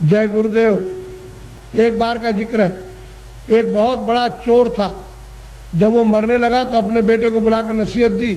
जय गुरुदेव। एक बार का जिक्र है। एक बहुत बड़ा चोर था। जब वो मरने लगा तो अपने बेटे को बुलाकर नसीहत दी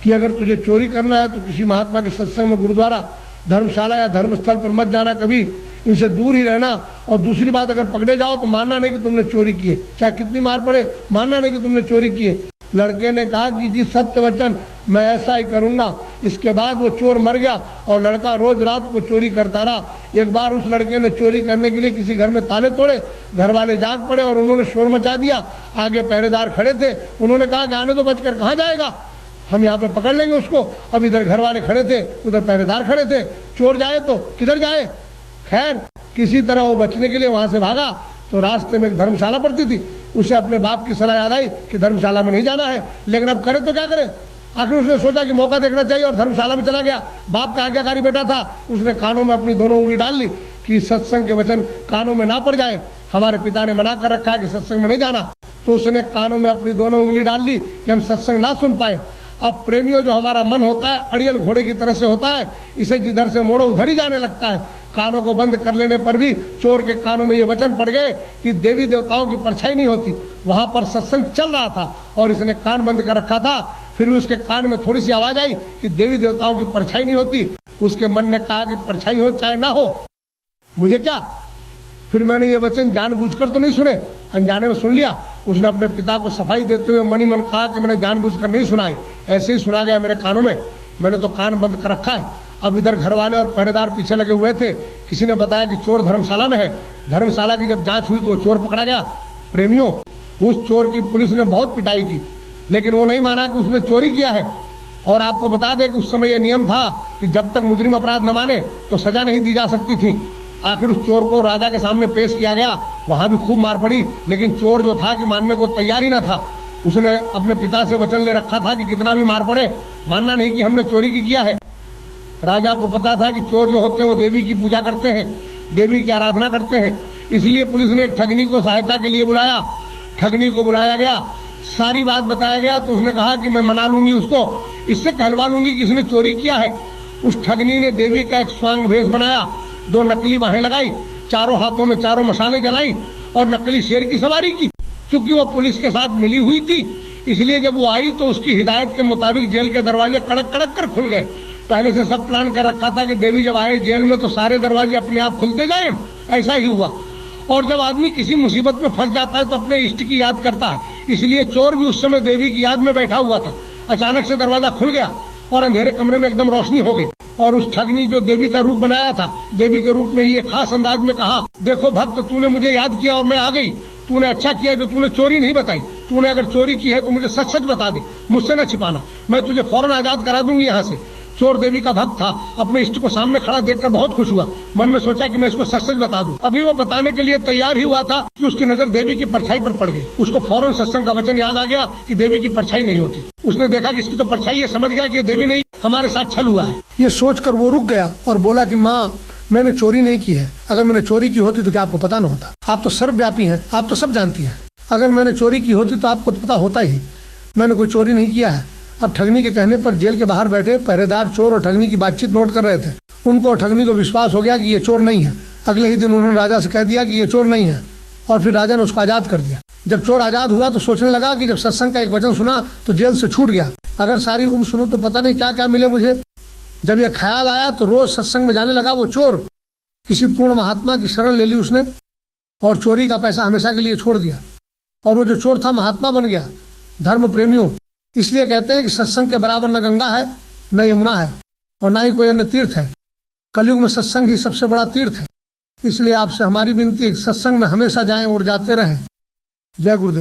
कि अगर तुझे चोरी करना है तो किसी महात्मा के सत्संग में, गुरुद्वारा, धर्मशाला या धर्मस्थल पर मत जाना, कभी इनसे दूर ही रहना। और दूसरी बात, अगर पकड़े जाओ तो मानना नहीं कि तुमने चोरी की है, चाहे कितनी मार पड़े, मानना नहीं कि तुमने चोरी की है। लड़के ने कहा कि जी सत्य वचन, मैं ऐसा ही करूंगा। इसके बाद वो चोर मर गया और लड़का रोज रात को चोरी करता रहा। एक बार उस लड़के ने चोरी करने के लिए किसी घर में ताले तोड़े, घर वाले जाग पड़े और उन्होंने शोर मचा दिया। आगे पहरेदार खड़े थे, उन्होंने कहा कि आने तो, बचकर कहाँ जाएगा, हम यहाँ पे पकड़ लेंगे उसको। अब इधर घर वाले खड़े थे, उधर पहरेदार खड़े थे, चोर जाए तो किधर जाए। खैर किसी तरह वो बचने के लिए वहां से भागा तो रास्ते में एक धर्मशाला पड़ती थी। उसे अपने बाप की सलाह याद आई कि धर्मशाला में नहीं जाना है, लेकिन अब करे तो क्या करे। आखिर उसने सोचा कि मौका देखना चाहिए और धर्मशाला में चला गया। बाप का आज्ञाकारी बेटा था, उसने कानों में अपनी दोनों उंगली डाल ली कि सत्संग के वचन कानों में ना पड़ जाए। हमारे पिता ने मना कर रखा है कि सत्संग में नहीं जाना, तो उसने कानों में अपनी दोनों उंगली डाल ली कि हम सत्संग ना सुन पाए। अब प्रेमियों, जो हमारा मन होता है अड़ियल घोड़े की तरह से होता है, इसे जिधर से मोड़ो उधर ही जाने लगता है। कानों को बंद कर लेने पर भी चोर के कानों में ये वचन पड़ गए कि देवी देवताओं की परछाई नहीं होती। वहां पर सत्संग चल रहा था और इसने कान बंद कर रखा था। फिर उसके कान में थोड़ी सी आवाज आई कि देवी देवताओं की परछाई नहीं होती। उसके मन ने कहा कि परछाई हो चाहे ना हो, मुझे क्या। फिर मैंने ये वचन जानबूझकर तो नहीं सुने, अनजाने में सुन लिया। उसने अपने पिता को सफाई देते हुए मनी मन कहा कि मैंने जानबूझकर नहीं सुना है, ऐसे ही सुना गया मेरे कानों में, मैंने तो कान बंद कर रखा है। अब इधर घर वाले और पहरेदार पीछे लगे हुए थे। किसी ने बताया कि चोर धर्मशाला में है। धर्मशाला की जब जांच हुई तो चोर पकड़ा गया। प्रेमियों, उस चोर की पुलिस ने बहुत पिटाई की, लेकिन वो नहीं माना कि उसने चोरी किया है। और आपको बता दें कि उस समय यह नियम था कि जब तक मुजरिम अपराध न माने तो सजा नहीं दी जा सकती थी। आखिर उस चोर को राजा के सामने पेश किया गया, वहां भी खूब मार पड़ी, लेकिन चोर जो था कि मानने को तैयार ही ना था। उसने अपने पिता से वचन ले रखा था कि कितना भी मार पड़े, मानना नहीं कि हमने चोरी की किया है। राजा को पता था कि चोर जो होते हैं वो देवी की पूजा करते हैं, देवी की आराधना करते हैं, इसलिए पुलिस ने एक ठगनी को सहायता के लिए बुलाया। ठगनी को बुलाया गया, सारी बात बताया गया, तो उसने कहा कि मैं मना लूंगी उसको, इससे कहलवा लूंगी कि इसने चोरी किया है। उस ठगनी ने देवी का एक स्वांग भेष बनाया, 2 नकली बाहें लगाई, चारों हाथों में चारों मशालें जलाई और नकली शेर की सवारी की। चूंकि वो पुलिस के साथ मिली हुई थी, इसलिए जब वो आई तो उसकी हिदायत के मुताबिक जेल के दरवाजे कड़क कड़क कर खुल गए। पहले से सब प्लान कर रखा था कि देवी जब आए जेल में तो सारे दरवाजे अपने आप खुलते जाए। ऐसा ही हुआ। और जब आदमी किसी मुसीबत में फंस जाता है तो अपने इष्ट की याद करता है, इसलिए चोर भी उस समय देवी की याद में बैठा हुआ था। अचानक से दरवाजा खुल गया और अंधेरे कमरे में एकदम रोशनी हो गई। और उस ठगनी जो देवी का रूप बनाया था, देवी के रूप में ही एक खास अंदाज में कहा, देखो भक्त, तूने मुझे याद किया और मैं आ गई। तूने अच्छा किया जो तूने चोरी नहीं बताई। तूने अगर चोरी की है तो मुझे सच सच बता दे, मुझसे न छिपाना, मैं तुझे फौरन आजाद करा दूंगी यहाँ से। चोर देवी का भक्त था, अपने इष्ट को सामने खड़ा देखकर बहुत खुश हुआ। मन में सोचा कि मैं इसको सच सच बता दूं। अभी वो बताने के लिए तैयार ही हुआ था कि उसकी नजर देवी की परछाई पर पड़ गई। उसको फौरन सत्संग का वचन याद आ गया कि देवी की परछाई नहीं होती। उसने देखा कि इसकी तो परछाई है, समझ गया कि देवी नहीं, हमारे साथ छल हुआ है। ये सोचकर वो रुक गया और बोला कि माँ, मैंने चोरी नहीं की है। अगर मैंने चोरी की होती तो क्या आपको पता न होता? आप तो सर्वव्यापी हैं, आप तो सब जानती हैं। अगर मैंने चोरी की होती तो आपको तो पता होता ही। मैंने कोई चोरी नहीं किया है। अब ठगनी के कहने पर जेल के बाहर बैठे पहरेदार चोर और ठगनी की बातचीत नोट कर रहे थे। उनको और ठगनी को विश्वास हो गया कि ये चोर नहीं है। अगले ही दिन उन्होंने राजा से कह दिया कि ये चोर नहीं है, और फिर राजा ने उसको आजाद कर दिया। जब चोर आजाद हुआ तो सोचने लगा कि जब सत्संग का एक वचन सुना तो जेल से छूट गया। अगर सारी उम्र सुनो तो पता नहीं क्या क्या मिले मुझे। जब यह ख्याल आया तो रोज सत्संग में जाने लगा। वो चोर किसी पूर्ण महात्मा की शरण ले ली उसने और चोरी का पैसा हमेशा के लिए छोड़ दिया। और वो जो चोर था महात्मा बन गया। धर्म प्रेमियों, इसलिए कहते हैं कि सत्संग के बराबर न गंगा है, न यमुना है, और न ही कोई अन्य तीर्थ है। कलयुग में सत्संग ही सबसे बड़ा तीर्थ है। इसलिए आपसे हमारी विनती है कि सत्संग में हमेशा जाएं और जाते रहें। जय गुरुदेव।